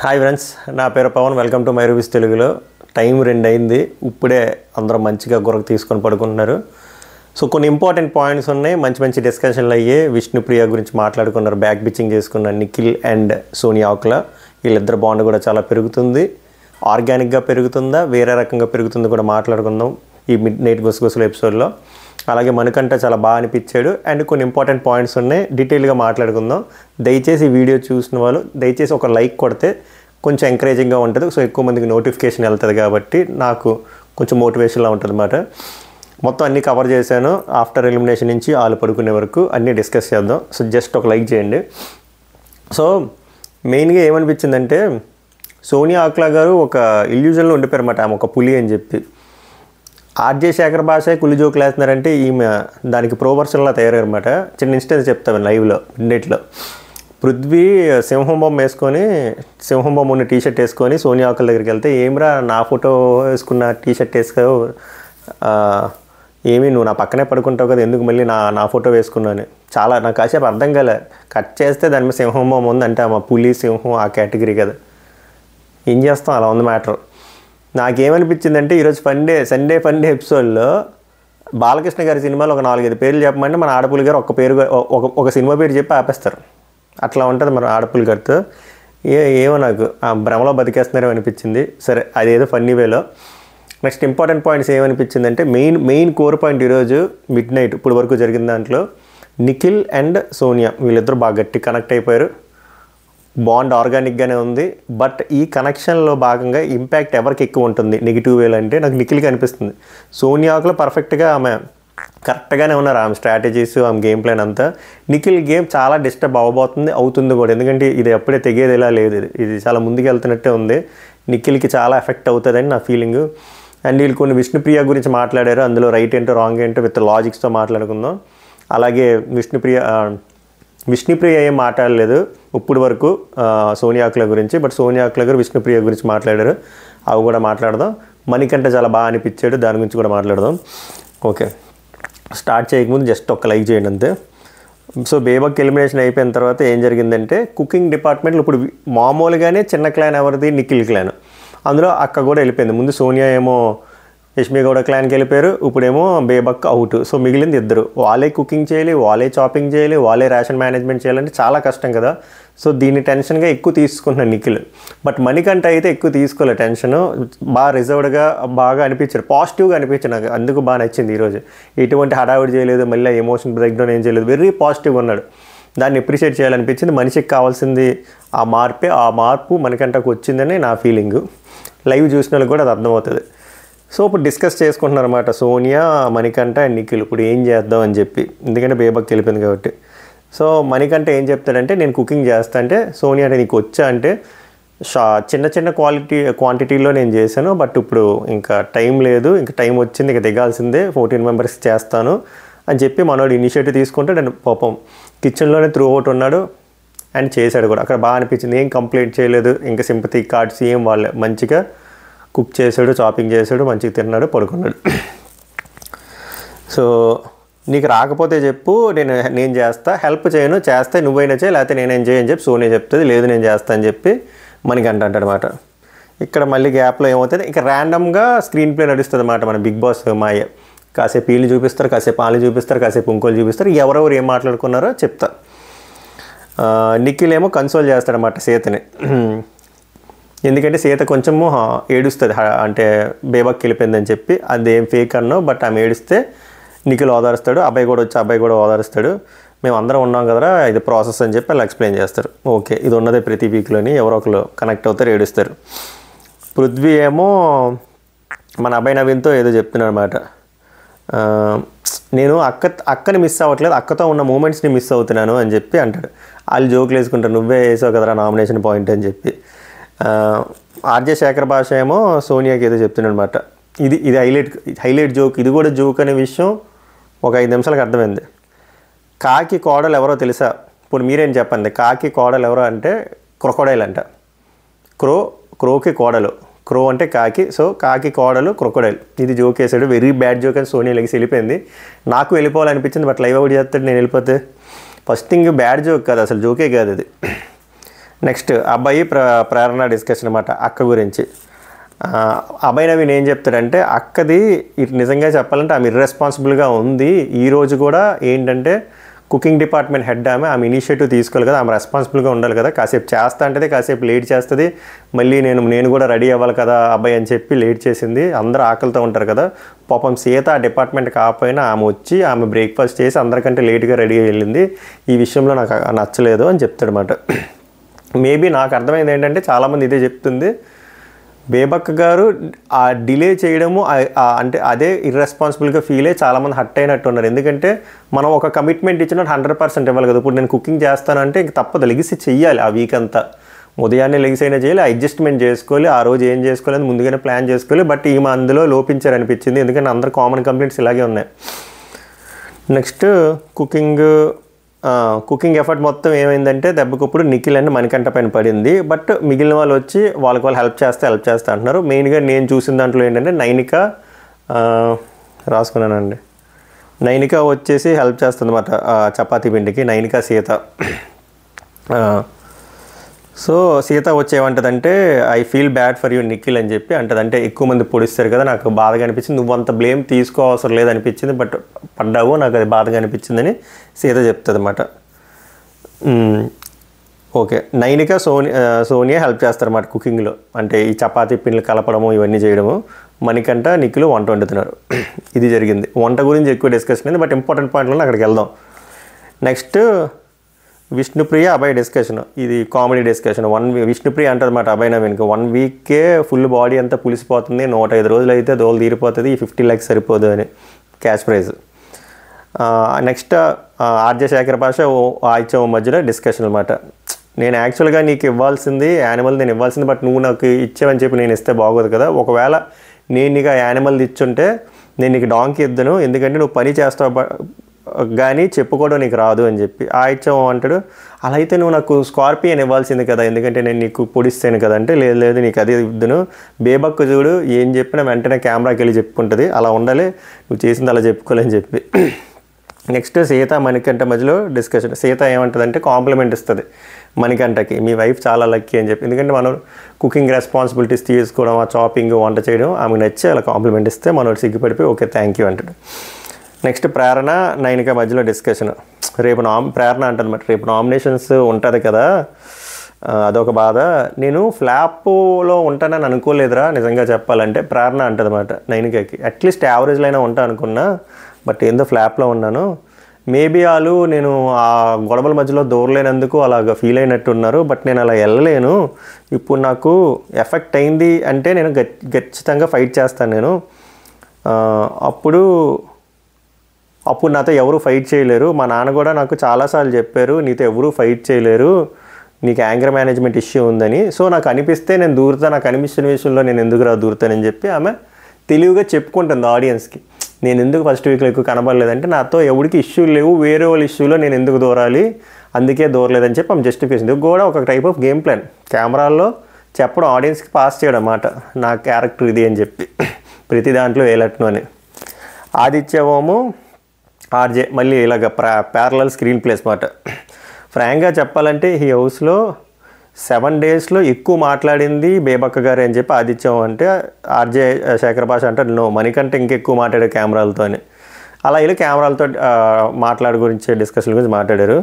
Hi friends, నా పేరు Pavan. Welcome to my reviews తెలుగులో. టైం 2 అయింది. ఇప్పుడే అందరూ మంచిగా గురకు తీసుకొని పడుకుంటున్నారు. సో కొన్ని ఇంపార్టెంట్ పాయింట్స్ ఉన్నాయి, మంచి డిస్కషన్లు అయ్యి. విష్ణుప్రియ గురించి మాట్లాడుకున్నారు, బ్యాక్ బిచ్చింగ్ చేసుకున్న నిఖిల్ అండ్ సోనియా ఆకుల. వీళ్ళిద్దరు బాండ్ కూడా చాలా పెరుగుతుంది. ఆర్గానిక్గా పెరుగుతుందా, వేరే రకంగా పెరుగుతుందో కూడా మాట్లాడుకుందాం ఈ మిడ్ నైట్ గుసగుసల ఎపిసోడ్లో. అలాగే మనకంట చాలా బాగా అనిపించాడు అండ్ కొన్ని ఇంపార్టెంట్ పాయింట్స్ ఉన్నాయి, డీటెయిల్గా మాట్లాడుకుందాం. దయచేసి ఈ వీడియో చూసిన వాళ్ళు దయచేసి ఒక లైక్ కొడితే కొంచెం ఎంకరేజింగ్గా ఉంటుంది. సో ఎక్కువ మందికి నోటిఫికేషన్ వెళ్తుంది కాబట్టి నాకు కొంచెం మోటివేషన్లా ఉంటుంది అన్నమాట. మొత్తం అన్నీ కవర్ చేశాను. ఆఫ్టర్ ఎలిమినేషన్ నుంచి వాళ్ళు పడుకునే వరకు అన్నీ డిస్కస్ చేద్దాం. సో జస్ట్ ఒక లైక్ చేయండి. సో మెయిన్గా ఏమనిపించిందంటే, సోనియా ఆకుల గారు ఒక ఇల్యూజన్లో ఉండిపోయారు అన్నమాట. ఆమె ఒక పులి అని చెప్పి. ఆర్జే శేఖర్ భాష కులి జోకులు వేస్తున్నారంటే ఈమె దానికి ప్రోవర్షన్లా తయారన్నమాట. చిన్న ఇన్స్టెన్స్ చెప్తాను లైవ్లో ఇన్నిట్లో. పృథ్వీ సింహం బొమ్మ వేసుకొని, సింహం బొమ్మ ఉన్న టీషర్ట్ వేసుకొని సోనియా ఆకుల దగ్గరికి వెళ్తే, ఏమిరా నా ఫోటో వేసుకున్న టీషర్ట్ వేసుకో, ఏమి నువ్వు నా పక్కనే పడుకుంటావు కదా, ఎందుకు మళ్ళీ నా ఫోటో వేసుకున్నాను. చాలా నాకు కాసేపు అర్థం కాలే. కట్ చేస్తే దాని మీద సింహం బొమ్మ ఉంది అంటే ఆమె పులి సింహం ఆ కేటగిరీ కదా. ఏం చేస్తాం, అలా ఉంది మ్యాటర్. నాకేమనిపించిందంటే, ఈరోజు సండే ఫండే ఎపిసోడ్లో బాలకృష్ణ గారి సినిమాలో ఒక 4-5 పేర్లు చెప్పమంటే మన ఆడపులి గారు ఒక సినిమా పేరు చెప్పి ఆపేస్తారు. అట్లా ఉంటుంది మన ఆడపులి గారితో. ఏమో నాకు ఆ భ్రమలో బతికేస్తున్నారో అనిపించింది. సరే, అదేదో ఫన్నీ వేలో. నెక్స్ట్ ఇంపార్టెంట్ పాయింట్స్ ఏమనిపించిందంటే, మెయిన్ కోర్ పాయింట్ ఈరోజు మిడ్ నైట్ ఇప్పుడు వరకు జరిగిన దాంట్లో నిఖిల్ అండ్ సోనియా వీళ్ళిద్దరూ బాగా గట్టి కనెక్ట్ అయిపోయారు. బాండ్ ఆర్గానిక్గానే ఉంది. బట్ ఈ కనెక్షన్లో భాగంగా ఇంపాక్ట్ ఎవరికి ఎక్కువ ఉంటుంది నెగిటివ్ వేలు అంటే నాకు నిఖిల్కి అనిపిస్తుంది. సోనియా ఆకుల పర్ఫెక్ట్గా ఆమె కరెక్ట్గానే ఉన్నారు, ఆమె స్ట్రాటజీస్, ఆమె గేమ్ ప్లాన్ అంతా. నిఖిల్ గేమ్ చాలా డిస్టర్బ్ అవుతుంది కూడా. ఎందుకంటే ఇది ఎప్పుడే తెగేదిలా లేదు, ఇది చాలా ముందుకు వెళ్తున్నట్టే ఉంది. నిఖిల్కి చాలా ఎఫెక్ట్ అవుతుందని నా ఫీలింగ్. అండ్ వీళ్ళు కొన్ని విష్ణుప్రియ గురించి మాట్లాడారు, అందులో రైట్ ఏంటో రాంగ్ ఏంటో విత్ లాజిక్స్తో మాట్లాడుకుందాం. అలాగే విష్ణుప్రియ ఏం మాట్లాడలేదు ఇప్పుడు వరకు సోనియా ఆకుల గురించి. బట్ సోనియా ఆకుల గారు విష్ణుప్రియ గురించి మాట్లాడారు, అవి కూడా మాట్లాడదాం. మణికంఠ చాలా బాగా అనిపించాడు, దాని గురించి కూడా మాట్లాడదాం. ఓకే, స్టార్ట్ చేయకముందు జస్ట్ ఒక లైక్ చేయండి అంతే. సో బేబక్ ఎలిమినేషన్ అయిపోయిన తర్వాత ఏం జరిగిందంటే, కుకింగ్ డిపార్ట్మెంట్లో ఇప్పుడు మామూలుగానే చిన్న క్లాన్ ఎవరిది, నిఖిల్ క్లాన్. అందులో అక్క కూడా వెళ్ళిపోయింది. ముందు సోనియా ఏమో యష్మి గౌడ క్లాన్కి వెళ్ళిపోయారు, ఇప్పుడేమో బేబక్ అవుట్. సో మిగిలింది ఇద్దరు. వాళ్ళే కుకింగ్ చేయాలి, వాళ్ళే చాపింగ్ చేయాలి, వాళ్ళే రేషన్ మేనేజ్మెంట్ చేయాలంటే చాలా కష్టం కదా. సో దీన్ని టెన్షన్గా ఎక్కువ తీసుకుంటున్నాను నిఖిల్. బట్ మణికంఠ అయితే ఎక్కువ తీసుకోలే టెన్షన్, బాగా రిజర్వ్డ్గా బాగా అనిపించారు, పాజిటివ్గా అనిపించారు నాకు. అందుకు బాగా నచ్చింది ఈరోజు. ఎటువంటి హడావిడి చేయలేదు, మళ్ళీ ఎమోషన్ బ్రేక్ డౌన్ ఏం చేయలేదు, వెరీ పాజిటివ్గా ఉన్నాడు. దాన్ని అప్రిషియేట్ చేయాలనిపించింది. మనిషికి కావాల్సింది ఆ మార్పే, ఆ మార్పు మణికంఠకు వచ్చిందని నా ఫీలింగు. లైవ్ చూసిన వాళ్ళకి కూడా అది అర్థమవుతుంది. సో ఇప్పుడు డిస్కస్ చేసుకుంటున్నారు అన్నమాట సోనియా, మణికంఠ అండ్ నిఖిల్ ఇప్పుడు ఏం చేద్దాం అని చెప్పి. ఎందుకంటే బేబక్ వెళ్ళిపోయింది కాబట్టి. సో మణికంఠ ఏం చెప్తాడంటే, నేను కుకింగ్ చేస్తా అంటే, సోనియా అంటే నీకు వచ్చా అంటే, చిన్న క్వాంటిటీలో నేను చేశాను, బట్ ఇప్పుడు ఇంకా టైం లేదు, ఇంకా టైం వచ్చింది, ఇంకా దిగాల్సిందే, 14 మెంబర్స్ చేస్తాను అని చెప్పి మనోడు ఇనిషియేటివ్ తీసుకుంటే, నేను పాపం కిచెన్లోనే త్రూ అవుట్ ఉన్నాడు అండ్ చేశాడు కూడా. అక్కడ బాగా అనిపించింది, ఏం కంప్లైంట్ చేయలేదు, ఇంకా సింపతి కార్డ్స్ ఏం వాళ్ళే, మంచిగా కుక్ చేశాడు, చాపింగ్ చేశాడు, మంచిగా తిన్నాడు, పడుకున్నాడు. సో నీకు రాకపోతే చెప్పు, నేను చేస్తా, హెల్ప్ చేయను, చేస్తే నువ్వైనా చేయి, లేకపోతే నేనేం చేయని చెప్పి సోనియా చెప్తుంది. లేదు నేను చేస్తా అని చెప్పి మనకంట అంటాడనమాట. ఇక్కడ మళ్ళీ గ్యాప్లో ఏమవుతుంది, ఇక ర్యాండమ్గా స్క్రీన్ ప్లే నడుస్తుంది అన్నమాట. మన బిగ్ బాస్ మాయ కాసేపు వీళ్ళు చూపిస్తారు, కాసేపు వాళ్ళు చూపిస్తారు, కాసేపు ఇంకోళ్ళు చూపిస్తారు, ఎవరెవరు ఏం మాట్లాడుకున్నారో చెప్తా. నిఖిల్ ఏమో కన్సోల్ చేస్తాడనమాట సీతని. ఎందుకంటే సీత కొంచెము ఏడుస్తుంది, అంటే బేబక్ వెళ్ళిపోయిందని చెప్పి. అదేం ఫేక్ అన్నావు, బట్ ఆమె ఏడిస్తే నిఖిల్ ఓదారుస్తాడు, అబ్బాయి కూడా ఓదారుస్తాడు. మేము అందరం ఉన్నాం కదరా, ఇది ప్రాసెస్ అని చెప్పి వాళ్ళు ఎక్స్ప్లెయిన్ చేస్తారు. ఓకే, ఇది ఉన్నదే ప్రతి వీక్లోని ఎవరో ఒకరు కనెక్ట్ అవుతారు, ఏడుస్తారు. పృథ్వీ ఏమో మన అబ్బాయి నవీన్తో ఏదో చెప్తున్నాడు అనమాట. నేను అక్కని మిస్ అవ్వట్లేదు, అక్కతో ఉన్న మూమెంట్స్ని మిస్ అవుతున్నాను అని చెప్పి అంటాడు. వాళ్ళు జోకులు వేసుకుంటారు, నువ్వే వేసావు కదరా నామినేషన్ పాయింట్ అని చెప్పి. ఆర్జే శేఖర్ భాష ఏమో సోనియాకి ఏదో చెప్తున్నాడు అనమాట. ఇది హైలైట్ జోక్. ఇది కూడా జోక్ అనే విషయం ఒక 5 నిమిషాలకు అర్థమైంది. కాకి కోడలు ఎవరో తెలుసా? ఇప్పుడు మీరేం చెప్పండి. కాకి కోడలు ఎవరో అంటే క్రొకొడైల్ అంట. క్రోకి కోడలు, క్రో అంటే కాకి, సో కాకి కోడలు క్రొకొడైల్. ఇది జోక్ వేసాడు, వెరీ బ్యాడ్ జోక్ అని సోనియా లెగిసి వెళ్ళిపోయింది. నాకు వెళ్ళిపోవాలనిపించింది, బట్ లైవ్ అవుట్ చేస్తాడు నేను వెళ్ళిపోతే. ఫస్ట్ థింగ్ బ్యాడ్ జోక్ కాదు, అసలు జోకే కాదు అది. నెక్స్ట్ అబ్బాయి ప్రేరణ డిస్కషన్ అనమాట అక్క గురించి. అభయ్ నవీన్ ఏం చెప్తాడంటే అక్కది నిజంగా చెప్పాలంటే ఆమె ఇర్రెస్పాన్సిబుల్గా ఉంది. ఈరోజు కూడా ఏంటంటే కుకింగ్ డిపార్ట్మెంట్ హెడ్ ఆమె ఇనిషియేటివ్ తీసుకోవాలి కదా, ఆమె రెస్పాన్సిబుల్గా ఉండాలి కదా. కాసేపు చేస్తా అంటే కాసేపు లేట్ చేస్తుంది, మళ్ళీ నేను కూడా రెడీ అవ్వాలి కదా అబ్బాయి అని చెప్పి లేట్ చేసింది. అందరూ ఆకలితో ఉంటారు కదా. పాపం సీత ఆ డిపార్ట్మెంట్ కాకపోయినా ఆమె వచ్చి ఆమె బ్రేక్ఫాస్ట్ చేసి అందరికంటే లేట్గా రెడీ అయ్యి వెళ్ళింది. ఈ విషయంలో నాకు నచ్చలేదు అని చెప్తాడనమాట. మేబీ నాకు అర్థమైంది ఏంటంటే చాలామంది ఇదే చెప్తుంది, బేబక్క గారు ఆ డిలే చేయడము అంటే అదే ఇర్రెస్పాన్సిబుల్గా ఫీల్ అయ్యి చాలామంది హట్ అయినట్టు ఉన్నారు. ఎందుకంటే మనం ఒక కమిట్మెంట్ ఇచ్చినట్టు 100% ఇవ్వాలి కదా. ఇప్పుడు నేను కుకింగ్ చేస్తానంటే ఇంక తప్పదు, లెగిసి చెయ్యాలి. ఆ వీక్ అంతా ఉదయాన్నే లెగిసి అయినా చేయాలి, అడ్జస్ట్మెంట్ చేసుకోవాలి, ఆ రోజు ఏం చేసుకోవాలి ముందుగానే ప్లాన్ చేసుకోవాలి. బట్ ఈమె అందులో లోపించారనిపించింది, ఎందుకంటే అందరు కామన్ కంప్లైంట్స్ ఇలాగే ఉన్నాయి. నెక్స్ట్ కుకింగ్ ఎఫర్ట్ మొత్తం ఏమైందంటే దెబ్బకప్పుడు నిఖిల్ అండ్ మణికంఠ పైన పడింది. బట్ మిగిలిన వాళ్ళు వచ్చి వాళ్ళకి హెల్ప్ చేస్తే అంటున్నారు. మెయిన్గా నేను చూసిన దాంట్లో ఏంటంటే నైనిక రాసుకున్నానండి. నైనిక వచ్చేసి హెల్ప్ చేస్తుంది అన్నమాట చపాతీ పిండికి, నైనిక సీత. సో సీత వచ్చేమంటదంటే I feel bad for you Nikhil అని చెప్పి అంటదంటే ఎక్కువ మంది పొడిస్తారు కదా, నాకు బాధగా అనిపించింది, నువ్వు అంత బ్లేమ్ తీసుకో అవసరం లేదనిపించింది, బట్ పడ్డావు, నాకు అది బాధగా అనిపించిందని సీత చెప్తుంది అన్నమాట. ఓకే, నైనిక సోనియా హెల్ప్ చేస్తారన్నమాట కుకింగ్లో, అంటే ఈ చపాతీ పిండిలు కలపడము ఇవన్నీ చేయడము. మణికంఠ నిఖిల్ వంట వండుతున్నారు. ఇది జరిగింది. వంట గురించి ఎక్కువ డిస్కషన్ అయింది, బట్ ఇంపార్టెంట్ పాయింట్లో అక్కడికి వెళ్దాం. Next Vishnupriya Abhay discussion. ఇది కామెడీ డిస్కషన్. విష్ణుప్రియ అంటారన్నమాట అభయ్ నవీన్కి 1 వీక్కే ఫుల్ బాడీ అంతా పులిసిపోతుంది, 105 రోజులు అయితే దోలు తీరిపోతుంది, ఈ 50 lakhs సరిపోదు అని cash prize. Next RJ Shekhar Basha ఆయిత్యం మధ్యలో డిస్కషన్ అనమాట. నేను యాక్చువల్గా నీకు ఇవ్వాల్సింది యానిమల్, నేను ఇవ్వాల్సింది, బట్ నువ్వు నాకు ఇచ్చావని చెప్పి నేను ఇస్తే బాగోదు కదా. ఒకవేళ నేను నీకు ఆ యానిమల్ ఇచ్చుంటే నేను నీకు డాంకి ఇద్దాను, ఎందుకంటే నువ్వు పని చేస్తావు కానీ చెప్పుకోవడం నీకు రాదు అని చెప్పి ఆయిత్యం అంటాడు. అలా అయితే నువ్వు నాకు స్కార్పియన్ ఇవ్వాల్సింది కదా, ఎందుకంటే నేను నీకు పొడిస్తాను కదా అంటే లేదు నీకు అదే ఇద్దును. బేబక్కు చూడు ఏం చెప్పినా వెంటనే కెమెరాకి వెళ్ళి చెప్పుకుంటుంది, అలా ఉండాలి, నువ్వు చేసింది అలా చెప్పుకోలేని చెప్పి. నెక్స్ట్ సీత మణికంఠ మధ్యలో డిస్కషన్. సీత ఏమంటుందంటే కాంప్లిమెంట్ ఇస్తుంది మణికంఠకి, మీ వైఫ్ చాలా లక్కీ అని చెప్పి, ఎందుకంటే మనం కుకింగ్ రెస్పాన్సిబిలిటీస్ తీసుకోవడం, ఆ చాపింగ్ వంట చేయడం ఆమెకు నచ్చి అలా కాంప్లిమెంట్ ఇస్తే మనోడు సిగ్గుపడిపోయి ఓకే థ్యాంక్ యూ అంటాడు. నెక్స్ట్ ప్రేరణ నైనిక మధ్యలో డిస్కషన్. రేపు ప్రేరణ అంటదన్నమాట, రేపు నామినేషన్స్ ఉంటుంది కదా, అదొక బాధ, నేను ఫ్లాప్లో ఉంటానని అనుకోలేదురా నిజంగా చెప్పాలంటే ప్రేరణ అంటదన్నమాట నైనికకి. అట్లీస్ట్ యావరేజ్లో అయినా ఉంటా అనుకున్నా, బట్ ఏందో ఫ్లాప్లో ఉన్నాను. మేబీ వాళ్ళు నేను ఆ గొడవల మధ్యలో దూరలేనందుకు అలాగ ఫీల్ అయినట్టున్నారు, బట్ నేను అలా వెళ్ళలేను. ఇప్పుడు నాకు ఎఫెక్ట్ అయింది అంటే నేను ఖచ్చితంగా ఫైట్ చేస్తాను నేను. అప్పుడు నాతో ఎవరు ఫైట్ చేయలేరు. మా నాన్న కూడా నాకు చాలాసార్లు చెప్పారు నీతో ఎవరు ఫైట్ చేయలేరు, నీకు యాంగర్ మేనేజ్మెంట్ ఇష్యూ ఉందని. సో నాకు అనిపిస్తే నేను దూరుతా, నాకు అనిపించిన విషయంలో నేను ఎందుకు దూరుతానని చెప్పి ఆమె తెలివిగా చెప్పుకుంటుంది ఆడియన్స్కి. నేను ఎందుకు ఫస్ట్ వీక్లో ఎక్కువ కనబడలేదంటే నాతో ఎవరికి ఇష్యూలు లేవు, వేరే వాళ్ళ ఇష్యూలో నేను ఎందుకు దూరాలి, అందుకే దూరలేదని చెప్పి ఆమె జస్టిఫికేషన్. ఇది కూడా ఒక టైప్ ఆఫ్ గేమ్ ప్లాన్, కెమెరాల్లో చెప్పడం, ఆడియన్స్కి పాస్ చేయడం అన్నమాట, నా క్యారెక్టర్ ఇది అని చెప్పి ప్రతి దాంట్లో వేలట్ను అని. ఆదిత్యవేమో ఆర్జే మళ్ళీ ఇలాగ ప్యారలల్ స్క్రీన్ ప్లేస్ మాట. ఫ్రాంక్గా చెప్పాలంటే ఈ హౌస్లో 7 daysలో ఎక్కువ మాట్లాడింది బేబక్క గారే అని చెప్పి ఆదిత్యం అంటే ఆర్జే శేఖర్ భాష అంటే మణికంఠ ఇంకెక్కువ మాట్లాడారు కెమెరాలతో అని. అలా ఇలా కెమెరాలతో గురించి డిస్కషన్ గురించి మాట్లాడారు.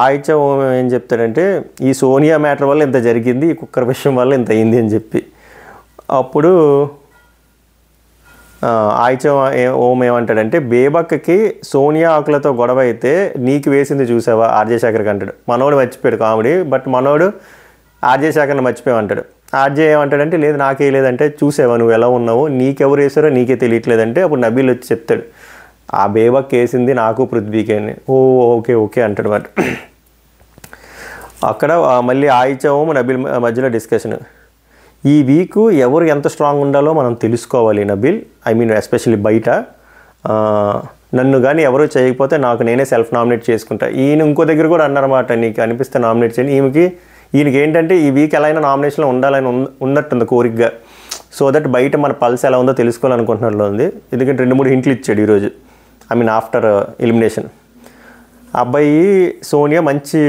ఆదిత్యం ఏం చెప్తాడంటే ఈ సోనియా మ్యాటర్ వల్ల ఇంత జరిగింది, ఈ కుక్కర్ విషయం వల్ల ఇంత అయింది అని చెప్పి. అప్పుడు ఆయిత్యం ఓం ఏమంటాడంటే బేబక్కకి సోనియా ఆకులతో గొడవ అయితే నీకు వేసింది చూసావా ఆర్జే శేఖర్కి అంటాడు. మనోడు మర్చిపోయాడు కామెడీ, బట్ మనోడు ఆర్జే శేఖర్ని మర్చిపోయామంటాడు. ఆర్జే ఏమంటాడంటే లేదు నాకే లేదంటే చూసావా నువ్వు ఎలా ఉన్నావు, నీకెవరు వేసారో నీకే తెలియట్లేదంటే అప్పుడు నబీల్ వచ్చి చెప్తాడు ఆ బేబక్ వేసింది నాకు పృథ్వీకే అని. ఓకే అంటాడు మాట. అక్కడ మళ్ళీ ఆయిత్యం నబీల్ మధ్యలో డిస్కషన్. ఈ వీక్ ఎవరు ఎంత స్ట్రాంగ్ ఉండాలో మనం తెలుసుకోవాలి నబీల్, ఐ మీన్ ఎస్పెషల్లీ బయట. నన్ను కానీ ఎవరు చేయకపోతే నాకు నేనే సెల్ఫ్ నామినేట్ చేసుకుంటా. ఈయన ఇంకో దగ్గర కూడా అన్నారన్నమాట, నీకు అనిపిస్తే నామినేట్ చేయండి. ఈయనకి ఏంటంటే ఈ వీక్ ఎలా అయినా నామినేషన్లో ఉండాలని ఉన్నట్టుంది కోరికగా, సో దట్ బయట మన పల్స్ ఎలా ఉందో తెలుసుకోవాలనుకుంటున్నట్లు ఉంది. ఎందుకంటే 2-3 హింట్లు ఇచ్చాడు ఈరోజు, ఐ మీన్ ఆఫ్టర్ ఎలిమినేషన్. అబ్బాయి సోనియా మంచి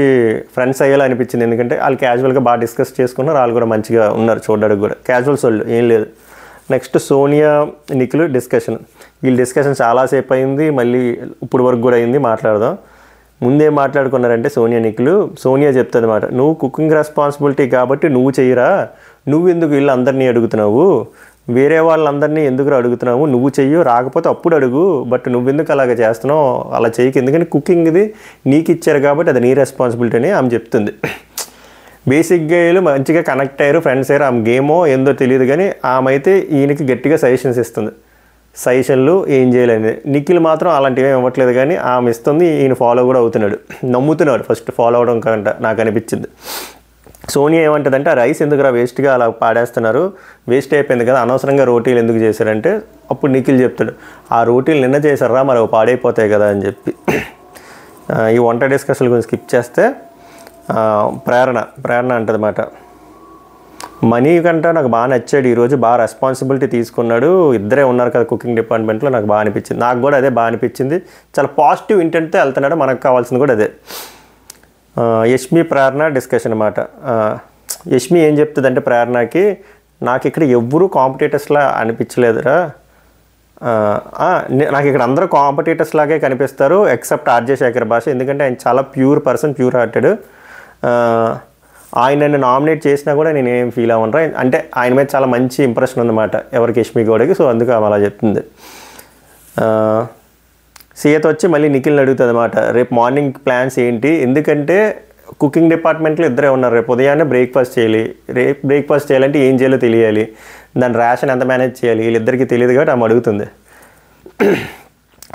ఫ్రెండ్స్ అయ్యేలా అనిపించింది, ఎందుకంటే వాళ్ళు క్యాజువల్గా బాగా డిస్కస్ చేసుకున్నారు, వాళ్ళు కూడా మంచిగా ఉన్నారు చూడడానికి కూడా, క్యాజువల్స్ వాళ్ళు ఏం లేదు. నెక్స్ట్ సోనియా నిఖిల్ డిస్కషన్, వీళ్ళ డిస్కషన్ చాలాసేపు అయింది, మళ్ళీ ఇప్పుడు వరకు కూడా అయింది. మాట్లాడదాం. ముందేం మాట్లాడుకున్నారంటే సోనియా చెప్తుంది అన్నమాట, నువ్వు కుకింగ్ రెస్పాన్సిబిలిటీ కాబట్టి నువ్వు చెయ్యరా, నువ్వు ఎందుకు వీళ్ళు అందరినీ అడుగుతున్నావు, వేరే వాళ్ళందరినీ ఎందుకు అడుగుతున్నావు, నువ్వు చెయ్యు, రాకపోతే అప్పుడు అడుగు, బట్ నువ్వెందుకు అలాగ చేస్తున్నావు, అలా చేయకు, ఎందుకంటే కుకింగ్ ఇది నీకు ఇచ్చారు కాబట్టి అది నీ రెస్పాన్సిబిలిటీ అని ఆమె చెప్తుంది. బేసిక్గా వీళ్ళు మంచిగా కనెక్ట్ అయ్యారు, ఫ్రెండ్స్ అయ్యారు, ఆమె గేమో ఏందో తెలియదు కానీ ఆమె అయితే ఈయనకి గట్టిగా సజెషన్స్ ఇస్తుంది, సజెషన్లు ఏం చేయాలని. నిఖిల్ మాత్రం అలాంటివి ఏమి ఇవ్వట్లేదు కానీ ఆమె ఇస్తుంది, ఈయన ఫాలో కూడా అవుతున్నాడు, నమ్ముతున్నాడు ఫస్ట్ ఫాలో అవడం కంట నాకు అనిపించింది. సోనియా ఏమంటుందంటే, ఆ రైస్ ఎందుకురా వేస్ట్గా అలా పాడేస్తున్నారు, వేస్ట్ అయిపోయింది కదా, అనవసరంగా రోటీలు ఎందుకు చేశారంటే అప్పుడు నిఖిల్ చెప్తాడు, ఆ రోటీలు నిన్న చేశారా మరి అవి పాడైపోతాయి కదా అని చెప్పి. ఈ వంట డిస్కషన్ గురించి స్కిప్ చేస్తే ప్రేరణ అంటదన్నమాట, మనీ కంటే నాకు బాగా నచ్చాడు ఈరోజు, బాగా రెస్పాన్సిబిలిటీ తీసుకున్నాడు, ఇద్దరే ఉన్నారు కదా కుకింగ్ డిపార్ట్మెంట్లో, నాకు బాగా అనిపించింది, నాకు కూడా అదే బాగా అనిపించింది, చాలా పాజిటివ్ ఇంటెంట్తో వెళ్తున్నాడు, మనకు కావాల్సింది కూడా అదే. యష్మి ప్రేరణ డిస్కషన్ అన్నమాట. యష్మి ఏం చెప్తుందంటే ప్రేరణకి, నాకు ఇక్కడ ఎవ్వరూ కాంపిటేటర్స్లా అనిపించలేదురా, నాకు ఇక్కడ అందరూ కాంపిటేటర్స్ లాగే కనిపిస్తారు ఎక్సెప్ట్ ఆర్జే శేఖర్ భాష, ఎందుకంటే ఆయన చాలా ప్యూర్ పర్సన్, ప్యూర్ హార్టెడ్, ఆయన నన్ను నామినేట్ చేసినా కూడా నేను ఏం ఫీల్ అవ్వను, అంటే ఆయన మీద చాలా మంచి ఇంప్రెషన్ ఉందన్నమాట ఎవరికి, యష్మి గౌడకి, సో అందుకు ఆమె అలా చెప్తుంది. సీత వచ్చి మళ్ళీ నిఖిల్ని అడుగుతుంది అన్నమాట, రేపు మార్నింగ్ ప్లాన్స్ ఏంటి, ఎందుకంటే కుకింగ్ డిపార్ట్మెంట్లో ఇద్దరే ఉన్నారు, రేపు ఉదయాన్నే బ్రేక్ఫాస్ట్ చేయాలంటే ఏం చేయాలో తెలియాలి, దాని రేషన్ ఎంత మేనేజ్ చేయాలి వీళ్ళిద్దరికీ తెలియదు కాబట్టి ఆమె అడుగుతుంది.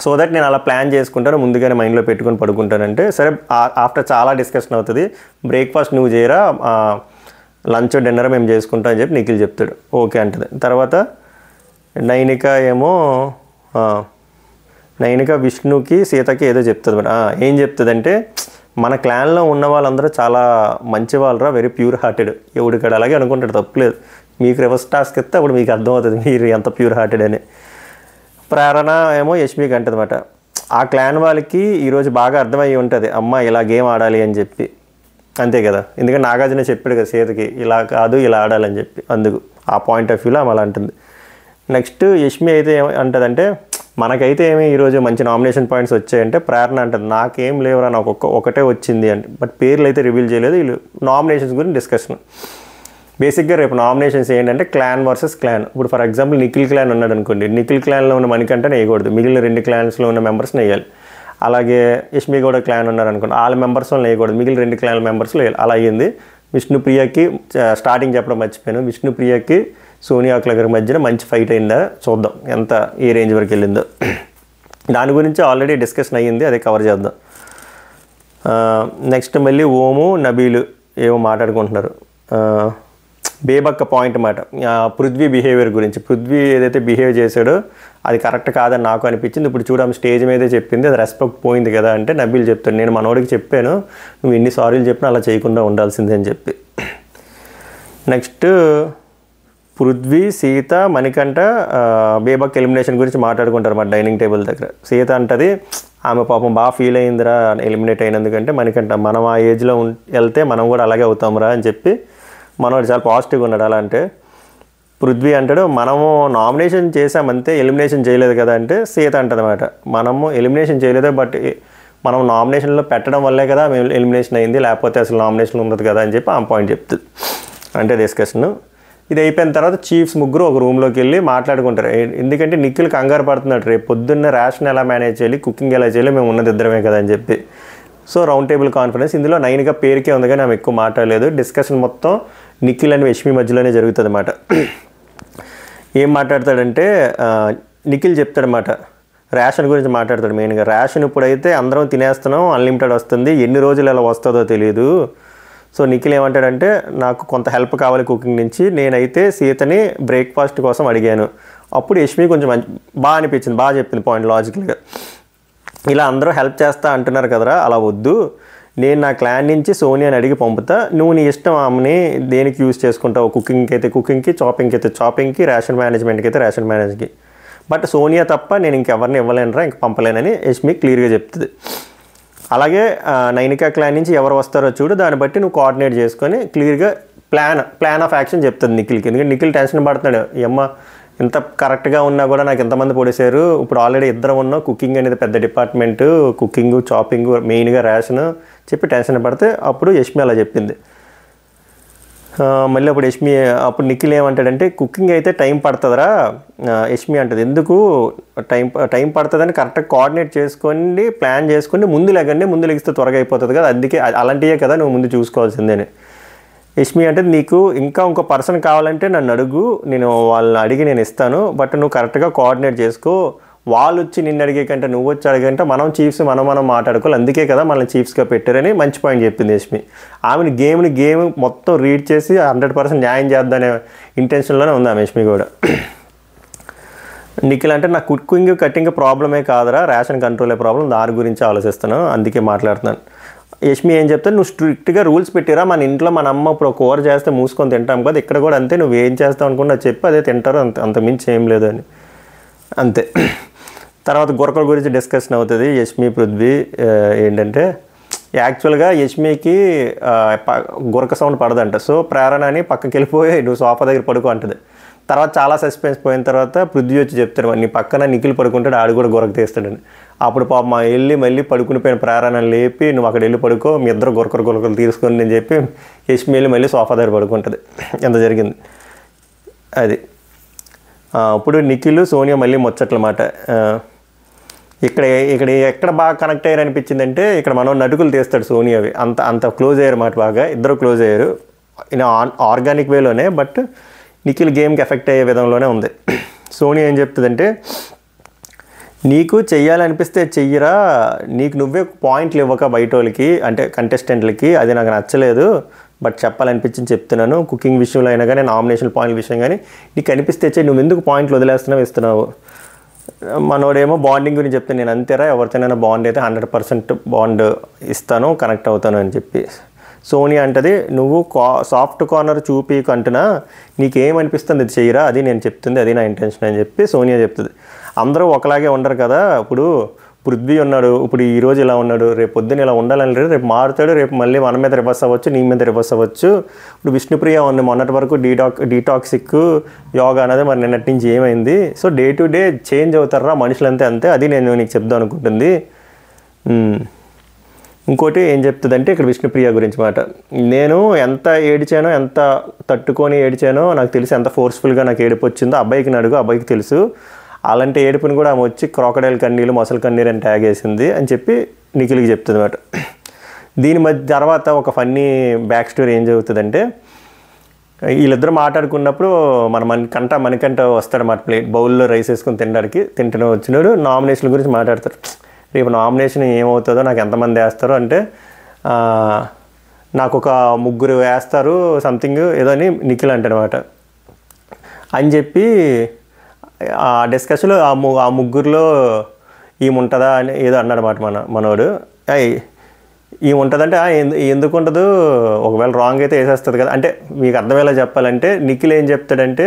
సో దట్ నేను అలా ప్లాన్ చేసుకుంటాను, ముందుగానే మైండ్లో పెట్టుకొని పడుకుంటానంటే, సరే ఆఫ్టర్ చాలా డిస్కషన్ అవుతుంది, బ్రేక్ఫాస్ట్ నువ్వు చేయరా, లంచ్ డిన్నర్ మేము చేసుకుంటాం అని చెప్పి నిఖిల్ చెప్తాడు, ఓకే అంటుంది. తర్వాత నైనిక విష్ణుకి సీతకి ఏదో చెప్తుంది మరి, ఏం చెప్తుందంటే, మన క్లాన్లో ఉన్న వాళ్ళందరూ చాలా మంచి వాళ్ళరా, వెరీ ప్యూర్ హార్టెడ్, ఎవడికాడు అలాగే అనుకుంటాడు, తప్పులేదు, మీకు రివర్స్ టాస్క్ ఇస్తే అప్పుడు మీకు అర్థమవుతుంది మీరు ఎంత ప్యూర్ హార్టెడ్ అని. ప్రేరణ ఏమో యష్మికి అంటదన్నమాట, ఆ క్లాన్ వాళ్ళకి ఈరోజు బాగా అర్థమయ్యి ఉంటుంది, అమ్మ ఇలా గేమ్ ఆడాలి అని చెప్పి, అంతే కదా, ఎందుకంటే నాగార్జున చెప్పాడు కదా సీతకి ఇలా కాదు ఇలా ఆడాలని చెప్పి, అందుకు ఆ పాయింట్ ఆఫ్ వ్యూలో ఆమె అలా అంటుంది. నెక్స్ట్ యష్మి అయితే ఏమంటుందంటే, మనకైతే ఏమి ఈరోజు మంచి నామినేషన్ పాయింట్స్ వచ్చాయంటే ప్రేరణ అంటుంది, నాకేం లేవురా, నాకు ఒకటే వచ్చింది అంటే, బట్ పేర్లు అయితే రివీల్ చేయలేదు, వీళ్ళు నామినేషన్స్ గురించి డిస్కషన్. బేసిక్గా రేపు నామినేషన్స్ ఏంటంటే క్లాన్ వర్సెస్ క్లాన్, ఇప్పుడు ఫర్ ఎగ్జాంపుల్ నిఖిల్ క్లాన్ ఉన్నాడు అనుకోండి, నిఖిల్ క్లాన్లో ఉన్న మణికంఠని వేయకూడదు, మిగిలిన 2 క్లాన్స్లో ఉన్న మెంబర్స్ని వేయాలి. అలాగే యష్మి గౌడ క్లాన్ ఉన్నారు అనుకోండి, వాళ్ళ మెంబర్స్ వాళ్ళని వేయకూడదు, మిగిలిన 2 క్లాన్ మెంబర్స్లో వేయాలి. అలా అయ్యింది. విష్ణుప్రియకి స్టార్టింగ్ చెప్పడం మర్చిపోయాను, విష్ణుప్రియకి సోనియా అక్లగర్ మధ్యన మంచి ఫైట్ అయిందా చూద్దాం, ఎంత ఏ రేంజ్ వరకు వెళ్ళిందో, దాని గురించి ఆల్రెడీ డిస్కషన్ అయ్యింది, అదే కవర్ చేద్దాం. నెక్స్ట్ మళ్ళీ ఓము నబీలు ఏమో మాట్లాడుకుంటున్నారు, బేబక్క పాయింట్ అన్నమాట, పృథ్వీ బిహేవియర్ గురించి, పృథ్వీ ఏదైతే బిహేవ్ చేశాడో అది కరెక్ట్ కాదని నాకు అనిపించింది, ఇప్పుడు చూడడం స్టేజ్ మీదే చెప్పింది, అది రెస్పెక్ట్ పోయింది కదా అంటే నబీల్ చెప్తాడు, నేను మనోడికి చెప్పాను నువ్వు ఎన్ని సారీలు చెప్పినా అలా చేయకుండా ఉండాల్సిందే అని చెప్పి. నెక్స్ట్ పృథ్వీ సీత మణికంఠ బేబక్ ఎలిమినేషన్ గురించి మాట్లాడుకుంటారు మా డైనింగ్ టేబుల్ దగ్గర. సీత అంటది ఆమె పాపం బాగా ఫీల్ అయిందిరా ఎలిమినేట్ అయినందుకంటే, మణికంఠ మనం ఆ ఏజ్లో వెళ్తే మనం కూడా అలాగే అవుతాంరా అని చెప్పి మనోడు చాలా పాజిటివ్గా ఉన్నాడు. అలా అంటే పృథ్వీ అంటాడు మనము నామినేషన్ చేసామంతే ఎలిమినేషన్ చేయలేదు కదా అంటే, సీత అంటదన్నమాట మనము ఎలిమినేషన్ చేయలేదు బట్ మనం నామినేషన్లో పెట్టడం వల్లే కదా మేము ఎలిమినేషన్ అయింది, లేకపోతే అసలు నామినేషన్ ఉండదు కదా అని చెప్పి ఆ పాయింట్ చెప్తుంది. అంటే డిస్కషను ఇది అయిపోయిన తర్వాత చీఫ్స్ ముగ్గురు ఒక రూమ్లోకి వెళ్ళి మాట్లాడుకుంటారు, ఎందుకంటే నిఖిల్ కంగారు పడుతున్నాడు, రేపు పొద్దున్న రేషన్ ఎలా మేనేజ్ చేయాలి, కుకింగ్ ఎలా చేయాలి, మేము ఉన్నది ఇద్దరమే కదా అని చెప్పి. సో రౌండ్ టేబుల్ కాన్ఫరెన్స్, ఇందులో నైనిక పేరుకే ఉంది కానీ ఆమె ఎక్కువ మాట్లాడలేదు, డిస్కషన్ మొత్తం నిఖిల్ అండ్ యష్మి మధ్యలోనే జరుగుతుంది అన్నమాట. ఏం మాట్లాడతాడంటే నిఖిల్ చెప్తాడనమాట, రేషన్ గురించి మాట్లాడతాడు మెయిన్గా. రేషన్ ఇప్పుడైతే అందరం తినేస్తున్నాం, అన్లిమిటెడ్ వస్తుంది, ఎన్ని రోజులు ఎలా వస్తుందో తెలియదు. సో నిఖిల్ ఏమంటాడంటే నాకు కొంత హెల్ప్ కావాలి కుకింగ్ నుంచి, నేనైతే సీతని బ్రేక్ఫాస్ట్ కోసం అడిగాను, అప్పుడు యష్మి కొంచెం బాగా అనిపించింది, బాగా చెప్పింది పాయింట్ లాజికల్గా, ఇలా అందరూ హెల్ప్ చేస్తా అంటున్నారు కదరా అలా వద్దు, నేను నా క్లాన్ నుంచి సోనియాని అడిగి పంపుతా, నువ్వు నీ ఇష్టం ఆమెని దేనికి యూజ్ చేసుకుంటావు, కుకింగ్కి అయితే కుకింగ్కి, చాపింగ్కి అయితే చాపింగ్కి, రేషన్ మేనేజ్మెంట్కి అయితే రేషన్ మేనేజ్కి, బట్ సోనియా తప్ప నేను ఇంకెవరిని ఇవ్వలేనురా ఇంక పంపలేనని యష్మి క్లియర్గా చెప్తుంది. అలాగే నైనికా క్లాన్ నుంచి ఎవరు వస్తారో చూడు, దాన్ని బట్టి నువ్వు కోఆర్డినేట్ చేసుకొని క్లియర్గా ప్లాన్ ఆఫ్ యాక్షన్ చెప్తుంది నిఖిల్కి. ఎందుకంటే నిఖిల్ టెన్షన్ పడుతున్నాడు, అమ్మ ఇంత కరెక్ట్గా ఉన్నా కూడా నాకు ఎంతమంది పొడిశారు, ఇప్పుడు ఆల్రెడీ ఇద్దరం ఉన్నాం, కుకింగ్ అనేది పెద్ద డిపార్ట్మెంటు, కుకింగ్ చాపింగ్ మెయిన్గా రేషన్ చెప్పి టెన్షన్ పడితే అప్పుడు యష్మి అలా చెప్పింది. మళ్ళీ అప్పుడు నిఖిల్ ఏమంటాడంటే కుకింగ్ అయితే టైం పడుతుందిరా, యష్మి అంటది ఎందుకు టైం పడుతుందని కరెక్ట్గా కోఆర్డినేట్ చేసుకొని ప్లాన్ చేసుకొని ముందు లెగిస్తే త్వరగా అయిపోతుంది కదా, అందుకే అలాంటివే కదా నువ్వు ముందు చూసుకోవాల్సిందేని. యష్మి అంటే నీకు ఇంకో పర్సన్ కావాలంటే నన్ను అడుగు, నేను వాళ్ళని అడిగి నేను ఇస్తాను, బట్ నువ్వు కరెక్ట్గా కోఆర్డినేట్ చేసుకో, వాళ్ళు వచ్చి నిన్ను అడిగే కంటే నువ్వు వచ్చి అడిగంటే మనం చీఫ్స్ మనం మాట్లాడుకోవాలి, అందుకే కదా మనల్ని చీఫ్స్గా పెట్టారని మంచి పాయింట్ చెప్పింది యష్మి. ఆమెను గేమ్ మొత్తం రీడ్ చేసి 100% న్యాయం చేద్దానే ఇంటెన్షన్లోనే ఉంది ఆమె యష్మి కూడా. నిఖిల్ అంటే నా కుకింగ్ కటింగ్ ప్రాబ్లమే కాదురా, రేషన్ కంట్రోలే ప్రాబ్లం, దాని గురించి ఆలోచిస్తాను, అందుకే మాట్లాడుతున్నాను. యష్మి ఏం చెప్తాను, నువ్వు స్ట్రిక్ట్గా రూల్స్ పెట్టిరా, మన ఇంట్లో మన అమ్మ ఇప్పుడు కూర చేస్తే మూసుకొని తింటాం కదా, ఇక్కడ కూడా అంతే, నువ్వు ఏం చేస్తావు అనుకున్నా చెప్పి అదే తింటారు, అంతమించి ఏం లేదు అని అంతే. తర్వాత గురకల గురించి డిస్కషన్ అవుతుంది యష్మి పృథ్వీ. ఏంటంటే యాక్చువల్గా యష్మికి గురక సౌండ్ పడదంట, సో ప్రేరణ అని పక్కకి వెళ్ళిపోయి నువ్వు సోఫా దగ్గర పడుకో అంటది. తర్వాత చాలా సస్పెన్స్ పోయిన తర్వాత పృథ్వీ వచ్చి చెప్తాడు, నీ పక్కన నిఖిల్ పడుకుంటాడు, ఆడు కూడా గురక తీస్తాడని. అప్పుడు పాపం వెళ్ళి మళ్ళీ పడుకుని పోయిన ప్రేరణ లేపి నువ్వు అక్కడ వెళ్ళి పడుకో, మీ ఇద్దరు గురకలు తీసుకొని అని చెప్పి యష్మి వెళ్ళి మళ్ళీ సోఫా దగ్గర పడుకుంటుంది. ఎంత జరిగింది అది. అప్పుడు నిఖిల్ సోనియా మళ్ళీ ముచ్చట్లమాట. ఇక్కడ ఎక్కడ బాగా కనెక్ట్ అయ్యారు అనిపించింది అంటే, ఇక్కడ మనం నటుకులు తీస్తాడు సోనియావి, అంత క్లోజ్ అయ్యారు మాట, బాగా ఇద్దరు క్లోజ్ అయ్యారు ఇన్ ఆర్గానిక్ వేలోనే, బట్ నిఖిల్ గేమ్కి ఎఫెక్ట్ అయ్యే విధంలోనే ఉంది. సోనియా ఏం చెప్తుందంటే, నీకు చెయ్యాలనిపిస్తే చెయ్యరా, నీకు నువ్వే పాయింట్లు ఇవ్వక బయట వాళ్ళకి అంటే కంటెస్టెంట్లకి, అది నాకు నచ్చలేదు, బట్ చెప్పాలనిపించింది చెప్తున్నాను, కుకింగ్ విషయంలో అయినా కానీ నామినేషన్ పాయింట్ల విషయం కానీ నీకు అనిపిస్తే చెయ్యి, నువ్వు ఎందుకు పాయింట్లు ఇస్తున్నావు. మనోడేమో బాండింగ్ గురించి చెప్తే, నేను అంతేరా ఎవరితోనైనా బాండ్ అయితే 100% బాండ్ ఇస్తాను, కనెక్ట్ అవుతాను అని చెప్పి. సోనియా అంటది, నువ్వు సాఫ్ట్ కార్నర్ చూపికంటున్నా, నీకేమనిపిస్తుంది అది చెయ్యరా, అది నేను చెప్తుంది, అది నా ఇంటెన్షన్ అని చెప్పి సోనియా చెప్తుంది. అందరూ ఒకలాగే ఉండరు కదా, ఇప్పుడు పృథ్వీ ఉన్నాడు, ఇప్పుడు ఈరోజు ఇలా ఉన్నాడు, రేపు పొద్దున్న ఇలా ఉండాలని లేదు, రేపు మారుతాడు, రేపు మళ్ళీ మన మీద రివర్స్ అవ్వచ్చు, నీ మీద రివర్స్ అవ్వచ్చు. ఇప్పుడు విష్ణుప్రియ ఉంది, మొన్నటి వరకు డీటాక్సిక్ యోగా అనేది మరి నిన్నటి నుంచి ఏమైంది, so day to day change అవుతారా మనుషులంతే, అంతే, అది నేను నీకు చెప్దాం అనుకుంటుంది. ఇంకోటి ఏం చెప్తుందంటే ఇక్కడ విష్ణుప్రియ గురించి మాట, నేను ఎంత ఏడిచానో ఎంత తట్టుకొని ఏడిచానో నాకు తెలిసి, ఎంత ఫోర్స్ఫుల్గా నాకు ఏడుపు వచ్చిందో అబ్బాయికి అడుగు, అబ్బాయికి తెలుసు, అలాంటి ఏడుపుని కూడా ఆమె వచ్చి క్రాకడైల్ కన్నీళ్ళు మొసలు కన్నీరు అని ట్యాగ్ వేసింది అని చెప్పి నిఖిల్కి చెప్తుంది అన్నమాట. దీని మధ్య తర్వాత ఒక ఫన్నీ బ్యాక్ స్టోరీ ఏం జరుగుతుందంటే, వీళ్ళిద్దరు మాట్లాడుకున్నప్పుడు మణికంఠ వస్తాడన్నమాట, ప్లేట్ బౌల్లో రైస్ వేసుకొని తింటూ వచ్చినాడు, నామినేషన్ గురించి మాట్లాడతారు. రేపు నామినేషన్ ఏమవుతుందో, నాకు ఎంతమంది వేస్తారో అంటే, నాకు ఒక 3 వేస్తారు సంథింగ్ ఏదో అని నిఖిల్ అంటాడనమాట. అని చెప్పి ఆ డిస్కషన్లో ఆ ముగ్గురులో ఈముంటుందా అని ఏదో అన్నాడనమాట మనోడు. ఈముంటుందంటే ఎందుకు ఉండదు, ఒకవేళ రాంగ్ అయితే వేసేస్తుంది కదా అంటే, మీకు అర్థమయ్యేలా చెప్పాలంటే నిఖిల్ ఏం చెప్తాడంటే,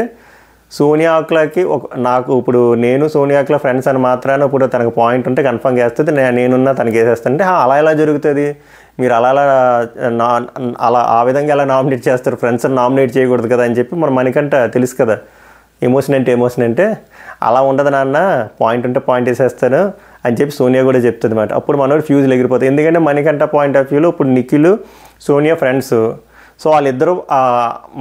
సోనియా ఆకులకి నాకు ఇప్పుడు నేను సోనియా ఆకుల ఫ్రెండ్స్ అని మాత్రాన ఇప్పుడు తనకు పాయింట్ ఉంటే కన్ఫర్మ్ చేస్తుంది, నేనున్నా తనకి వేసేస్తానంటే అలా ఎలా జరుగుతుంది, మీరు అలా ఆ విధంగా ఎలా నామినేట్ చేస్తారు, ఫ్రెండ్స్ని నామినేట్ చేయకూడదు కదా అని చెప్పి మనకంటే తెలుసు కదా, ఎమోషన్ అంటే అలా ఉండదు నాన్న, పాయింట్ ఉంటే పాయింట్ వేసేస్తాను అని చెప్పి సోనియా కూడా చెప్తుంది అన్నమాట. అప్పుడు మనోడు ఫ్యూజ్లు ఎగిరిపోతాయి, ఎందుకంటే మణికంఠ పాయింట్ ఆఫ్ వ్యూలో ఇప్పుడు నిఖిల్ సోనియా ఫ్రెండ్స్, సో వాళ్ళిద్దరూ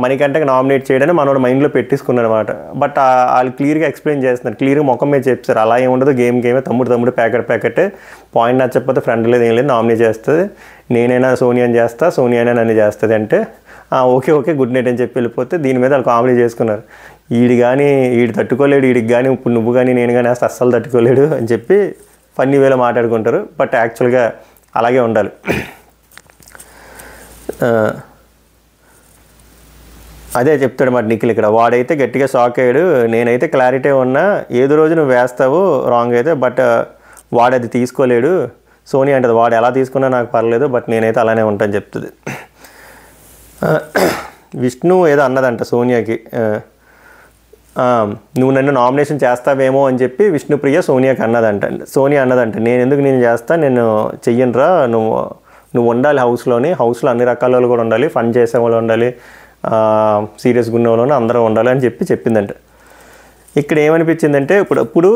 మణికంఠకి నామినేట్ చేయడానికి మనోడు మైండ్లో పెట్టేసుకున్నాడు అనమాట. బట్ వాళ్ళు క్లియర్గా ఎక్స్ప్లెయిన్ చేస్తున్నారు, క్లియర్గా ముఖం మీద చెప్తారు, అలా ఏమి ఉండదు, గేమే తమ్ముడు ప్యాకెట్, పాయింట్ నచ్చకపోతే ఫ్రెండ్ లేదు ఏం లేదు, నామినేట్ చేస్తుంది, నేనైనా సోనియాని చేస్తా, సోనియానే నన్ను చేస్తుంది అంటే ఓకే గుడ్ నైట్ అని చెప్పి వెళ్ళిపోతే, దీని మీద వాళ్ళు కామెడీ చేసుకున్నారు. ఈడు తట్టుకోలేడు, వీడికి కానీ ఇప్పుడు నువ్వు కానీ నేను కానీ వేస్తే అస్సలు తట్టుకోలేడు అని చెప్పి ఫన్నీ వేలో మాట్లాడుకుంటారు. బట్ యాక్చువల్గా అలాగే ఉండాలి. అదే చెప్తాడు మాట నిఖిల్ ఇక్కడ, వాడైతే గట్టిగా షాక్ అయ్యాడు, నేనైతే క్లారిటీ ఉన్నా, ఏదో రోజు నువ్వు వేస్తావు రాంగ్ అయితే, బట్ వాడు అది తీసుకోలేడు. సోనియా అంటది, వాడు ఎలా తీసుకున్నా నాకు పర్లేదు, బట్ నేనైతే అలానే ఉంటాను చెప్తుంది. విష్ణు ఏదో అన్నదంట సోనియాకి, నువ్వు నన్ను నామినేషన్ చేస్తావేమో అని చెప్పి విష్ణుప్రియ సోనియాకి సోనియా అన్నదంట, నేను చేస్తా, నేను చెయ్యనురా, నువ్వు ఉండాలి హౌస్లో అన్ని రకాల వాళ్ళు కూడా ఉండాలి, ఫన్ చేసే వాళ్ళు ఉండాలి, సీరియస్గా ఉన్న వాళ్ళు అందరూ ఉండాలి అని చెప్పిందంట. ఇక్కడ ఏమనిపించిందంటే ఇప్పుడు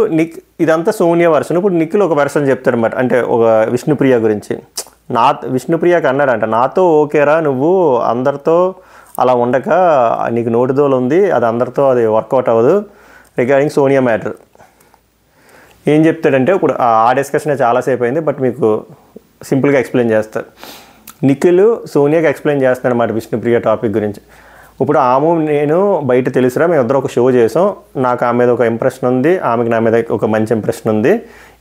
ఇదంతా సోనియా వర్షన్, ఇప్పుడు నిఖిల్ ఒక వర్షన్ చెప్తాడనమాట, అంటే ఒక విష్ణుప్రియ గురించి. విష్ణుప్రియకి అన్నాడంట, నాతో ఓకేరా, నువ్వు అందరితో అలా ఉండక నీకు నోటిదోలు ఉంది, అది అందరితో అది వర్కౌట్ అవ్వదు రిగార్డింగ్ సోనియా మ్యాటర్. ఏం చెప్తాడంటే ఇప్పుడు ఆ డిస్కషన్ చాలాసేపు అయింది, బట్ మీకు సింపుల్గా ఎక్స్ప్లెయిన్ చేస్తారు. నిఖిల్ సోనియాకి ఎక్స్ప్లెయిన్ చేస్తాడు అన్నమాట విష్ణుప్రియ టాపిక్ గురించి. ఇప్పుడు ఆమె నేను బయట తెలుసురా, మేము ఇద్దరు ఒక షో చేసాం, నాకు ఆమె మీద ఒక ఇంప్రెషన్ ఉంది, ఆమెకి నా మీద ఒక మంచి ఇంప్రెషన్ ఉంది.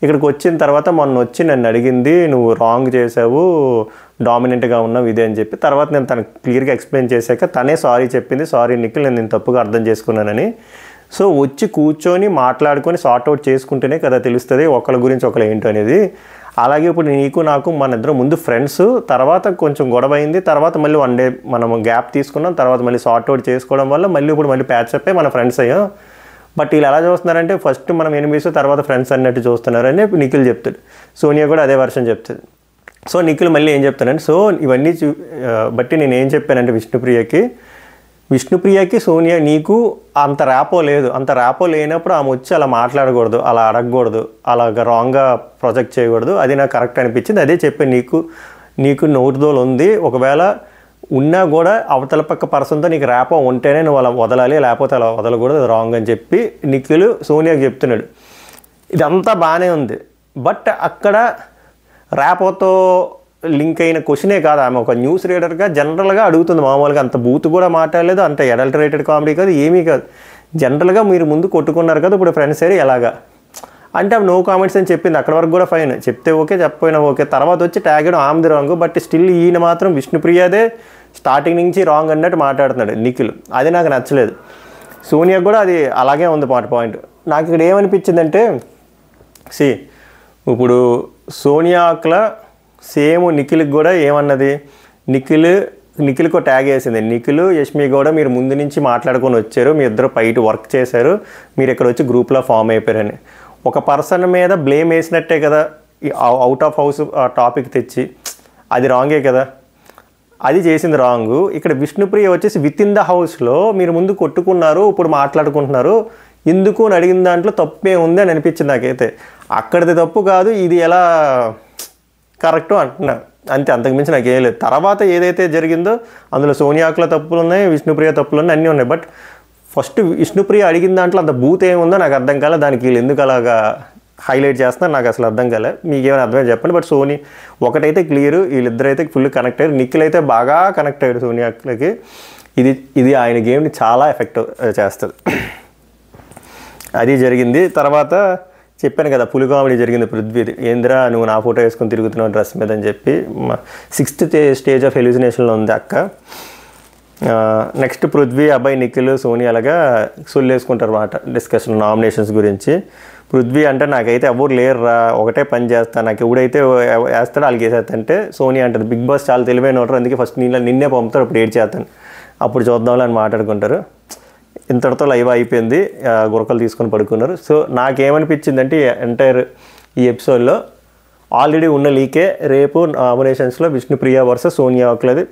ఇక్కడికి వచ్చిన తర్వాత మొన్న వచ్చి నన్ను అడిగింది, నువ్వు రాంగ్ చేసావు, డామినెంట్గా ఉన్నావు ఇదే అని చెప్పి. తర్వాత నేను తనకు క్లియర్గా ఎక్స్ప్లెయిన్ చేశాక తనే సారీ చెప్పింది, సారీ నిఖిల్, నేను తప్పుగా అర్థం చేసుకున్నానని. సో వచ్చి కూర్చొని మాట్లాడుకొని సార్ట్అవుట్ చేసుకుంటేనే కదా తెలుస్తుంది ఒకళ్ళ గురించి ఒకళ్ళు ఏంటో అనేది. అలాగే ఇప్పుడు నీకు నాకు మన ఇద్దరు ముందు ఫ్రెండ్స్, తర్వాత కొంచెం గొడవ అయింది, తర్వాత మళ్ళీ 1 డే మనం గ్యాప్ తీసుకున్నాం, తర్వాత మళ్ళీ సార్ట్అవుట్ చేసుకోవడం వల్ల ఇప్పుడు మళ్ళీ ప్యాచప్ అయ్యి మన ఫ్రెండ్స్ అయ్యాం. బట్ వీళ్ళు ఎలా చూస్తున్నారంటే ఫస్ట్ మనం ఎనిమిస్ తర్వాత ఫ్రెండ్స్ అన్నట్టు చూస్తున్నారని నిఖిల్ చెప్తాడు. సోనియా కూడా అదే వర్షన్ చెప్తుంది. సో నిఖిల్ మళ్ళీ ఏం చెప్తానంటే, సో ఇవన్నీ బట్టి నేను ఏం చెప్పానంటే విష్ణుప్రియకి సోనియా నీకు అంత ర్యాపో లేదు, అంత ర్యాపో లేనప్పుడు ఆమె వచ్చి అలా మాట్లాడకూడదు, అలా అడగకూడదు, అలాగ రాంగ్గా ప్రొజెక్ట్ చేయకూడదు, అది నాకు కరెక్ట్ అనిపించింది. అదే చెప్పి నీకు నోటిదోలు ఉంది, ఒకవేళ ఉన్నా కూడా అవతల పక్క పర్సన్తో నీకు ర్యాపో ఉంటేనే నువ్వు అలా వదలాలి, లేకపోతే అలా వదలకూడదు, అది రాంగ్ అని చెప్పి నిఖిల్ సోనియాకి చెప్తున్నాడు. ఇదంతా బాగానే ఉంది, బట్ అక్కడ ర్యాపోతో లింక్ అయిన క్వశ్చనే కాదు, ఆమె ఒక న్యూస్ రీడర్గా జనరల్గా అడుగుతుంది. మామూలుగా అంత బూత్ కూడా మాట్లాడలేదు, అంత అడల్టరేటెడ్ కామెడీ కాదు, ఏమీ కాదు, జనరల్గా మీరు ముందు కొట్టుకున్నారు కదా, ఇప్పుడు ఫ్రెండ్స్ ఏరి ఎలాగా అంటే నో కామెంట్స్ అని చెప్పింది. అక్కడ వరకు కూడా ఫైన్, చెప్తే ఓకే, చెప్పపోయినా ఓకే. తర్వాత వచ్చి ట్యాగ్ చేయడం ఆమెది రాంగ్, బట్ స్టిల్ ఈయన మాత్రం విష్ణుప్రియదే స్టార్టింగ్ నుంచి రాంగ్ అన్నట్టు మాట్లాడుతున్నాడు నిఖిల్. అది నాకు నచ్చలేదు. సోనియాకి కూడా అది అలాగే ఉంది పాయింట్. నాకు ఇక్కడ ఏమనిపించిందంటే, ఇప్పుడు సోనియాక్ల సేమ్ నిఖిల్కి కూడా ఏమన్నది, నిఖిల్కి ట్యాగ్ వేసింది, నిఖిల్ యష్మి కూడా మీరు ముందు నుంచి మాట్లాడుకొని వచ్చారు, మీ ఇద్దరు బయట వర్క్ చేశారు, మీరు ఇక్కడ వచ్చి గ్రూప్లో ఫామ్ అయిపోయారని. ఒక పర్సన్ మీద బ్లేమ్ వేసినట్టే కదా, అవుట్ ఆఫ్ హౌస్ టాపిక్ తెచ్చి, అది రాంగే కదా, అది చేసింది రాంగు. ఇక్కడ విష్ణుప్రియ వచ్చేసి విత్ ఇన్ ద హౌస్లో మీరు ముందు కొట్టుకున్నారు, ఇప్పుడు మాట్లాడుకుంటున్నారు, ఎందుకు అని అడిగిన దాంట్లో తప్పే ఉంది అని అనిపించింది నాకైతే. అక్కడిది తప్పు కాదు, ఇది ఎలా కరెక్టు అంటున్నా అంతే, అంతకుమించి నాకేం లేదు. తర్వాత ఏదైతే జరిగిందో అందులో సోనియాకుల తప్పులు ఉన్నాయి, విష్ణుప్రియ తప్పులు ఉన్నాయి, అన్నీ ఉన్నాయి. బట్ ఫస్ట్ విష్ణుప్రియ అడిగిన దాంట్లో అంత బూత్ ఏముందో నాకు అర్థం కాలే, దానికి వీళ్ళు ఎందుకు అలాగా హైలైట్ చేస్తున్నారు నాకు అసలు అర్థం కాలే. మీకేమైనా అర్థమైనా చెప్పండి. బట్ ఒకటైతే క్లియర్, వీళ్ళిద్దరైతే ఫుల్ కనెక్ట్ అయ్యారు. నిఖిల్ అయితే బాగా కనెక్ట్ అయ్యాడు సోనియాకి. ఇది ఆయన గేమ్ని చాలా ఎఫెక్ట్ చేస్తుంది. అది జరిగింది. తర్వాత చెప్పాను కదా పులి కామెడీ జరిగింది పృథ్వీది, ఏంద్రా నువ్వు నా ఫోటో వేసుకొని తిరుగుతున్నావు డ్రెస్ మీద అని చెప్పి 6th స్టేజ్ ఆఫ్ హెల్యూసినేషన్లో ఉంది అక్క. నెక్స్ట్ పృథ్వీ, అబ్బాయి, నిఖిల్, సోనియా అలాగా సొల్లేసుకుంటారు అన్నమాట డిస్కషన్ నామినేషన్స్ గురించి. పృథ్వీ అంటే నాకైతే ఎవరు లేరురా, ఒకటే పని చేస్తాను, నాకు ఎవడైతే వేస్తాడో వాళ్ళకి వేసేస్తంటే సోనియా అంటుంది బిగ్ బాస్ చాలా తెలివైన ఉంటారు, అందుకే ఫస్ట్ నిన్నే పంపుతారు, అప్పుడు ఏడ్ చేస్తాను, అప్పుడు చూద్దాంలే అని మాట్లాడుకుంటారు. ఇంతటితో లైవ్ అయిపోయింది, గురకలు తీసుకొని పడుకున్నారు. సో నాకేమనిపించిందంటే ఎంటైర్ ఈ ఎపిసోడ్లో ఆల్రెడీ ఉన్న లీకే రేపు నామినేషన్స్లో విష్ణుప్రియ వర్సెస్ సోనియా ఒకలది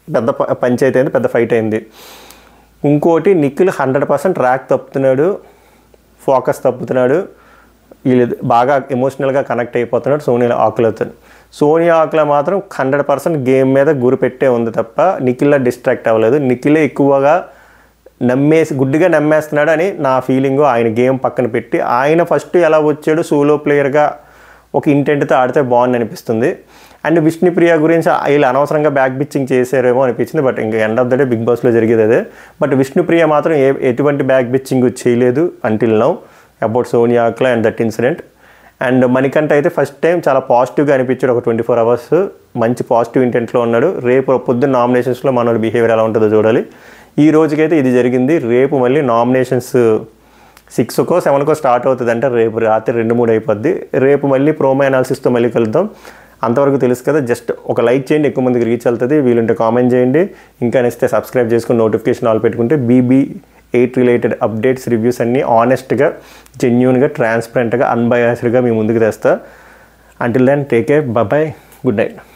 పెద్ద పంచాయతీ అయింది, పెద్ద ఫైట్ అయింది. ఇంకోటి నిఖిల్ 100% ర్యాక్ తప్పుతున్నాడు, ఫోకస్ తప్పుతున్నాడు, వీళ్ళు బాగా ఎమోషనల్గా కనెక్ట్ అయిపోతున్నాడు సోనియా ఆకులతో. సోనియా ఆకుల మాత్రం 100% గేమ్ మీద గురి పెట్టే ఉంది తప్ప నిఖిల్లా డిస్ట్రాక్ట్ అవ్వలేదు. నిఖిలే ఎక్కువగా గుడ్డిగా నమ్మేస్తున్నాడు అని నా ఫీలింగు. ఆయన గేమ్ పక్కన పెట్టి ఆయన ఫస్ట్ ఎలా వచ్చాడు సోలో ప్లేయర్గా ఒక ఇంటెంట్తో ఆడితే బాగుంది అనిపిస్తుంది. అండ్ విష్ణుప్రియ గురించి వీళ్ళు అనవసరంగా బ్యాక్ బిచ్చింగ్ చేశారేమో అనిపించింది. బట్ ఇంకా end of the day big బాస్లో జరిగేది అదే. బట్ విష్ణుప్రియ మాత్రం ఎటువంటి బ్యాక్ బిచ్చింగ్ చేయలేదు until now about Sonia Akula and that incident. And Manikanta అయితే ఫస్ట్ టైం చాలా పాజిటివ్గా అనిపించాడు. ఒక 24 hours మంచి పాజిటివ్ ఇంటెంట్లో ఉన్నాడు. రేపు పొద్దున్న నామినేషన్స్లో మన బిహేవియర్ ఎలా ఉంటుందో చూడాలి. ఈ రోజుకైతే ఇది జరిగింది. రేపు మళ్ళీ నామినేషన్స్ 6కో 7కో స్టార్ట్ అవుతుంది అంటే రేపు రాత్రి 2-3 అయిపోద్ది. రేపు మళ్ళీ ప్రోమో అనాలిసిస్తో మళ్ళీ కలుద్దాం. అంతవరకు తెలుసు కదా, జస్ట్ ఒక లైక్ చేయండి, ఎక్కువ మందికి రీచ్ అవుతుంది. వీలుంటే కామెంట్ చేయండి, ఇంకా నచ్చితే సబ్స్క్రైబ్ చేసుకుని నోటిఫికేషన్ ఆల్ పెట్టుకుంటే BB eight related updates, reviews అన్నీ ఆనెస్ట్గా, జెన్యూన్గా, ట్రాన్స్పరెంట్గా, అన్బయాస్డ్గా మీ ముందుకు తెస్తా. Until then take care, bye, good night.